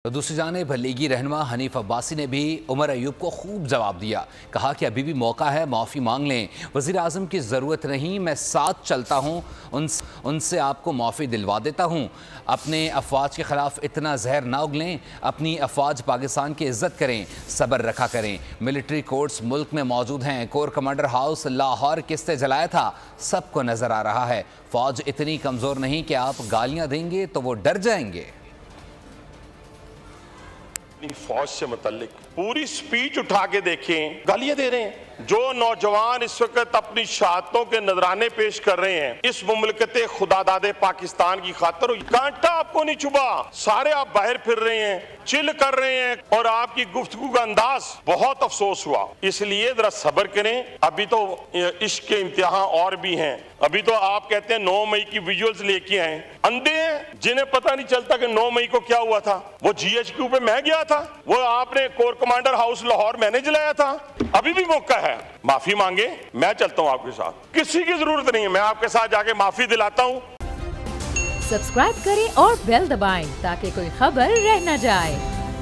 तो दूसरी जानिब लीगी रहनुमा हनीफ अब्बासी ने भी उमर अयूब को खूब जवाब दिया। कहा कि अभी भी मौका है, माफ़ी मांग लें। वज़ीर आज़म की ज़रूरत नहीं, मैं साथ चलता हूँ, उनसे आपको माफ़ी दिलवा देता हूँ। अपने अफवाज के ख़िलाफ़ इतना जहर ना उगलें, अपनी अफवाज पाकिस्तान की इज़्ज़त करें, सब्र रखा करें। मिलिट्री कोर्ट्स मुल्क में मौजूद हैं। कोर कमांडर हाउस लाहौर किससे जलाया था, सबको नज़र आ रहा है। फ़ौज इतनी कमज़ोर नहीं कि आप गालियाँ देंगे तो वो डर जाएंगे। फौज से मुतल्लिक पूरी स्पीच उठा के देखें, गालियां दे रहे हैं। जो नौजवान इस वक्त अपनी शहादतों के नजराने पेश कर रहे हैं इस मुमलकते खुदादादे पाकिस्तान की खातर, कांटा आपको नहीं चुभा, सारे आप बाहर फिर रहे हैं, चिल कर रहे हैं और आपकी गुफ्तगू का अंदाज बहुत अफसोस हुआ। इसलिए जरा सब्र करें, अभी तो इश्क के इम्तिहान और भी हैं। अभी तो आप कहते हैं 9 मई की विजुअल्स लेके आए, अंधे हैं जिन्हें पता नहीं चलता कि 9 मई को क्या हुआ था। वो GHQ पे मैं गया था, वो आपने कोर कमांडर हाउस लाहौर मैंने जलाया था। अभी भी मौका है, माफी मांगे, मैं चलता हूं आपके साथ, किसी की जरूरत नहीं है, मैं आपके साथ जाके माफी दिलाता हूं। सब्सक्राइब करें और बेल दबाएं ताकि कोई खबर रह न जाए।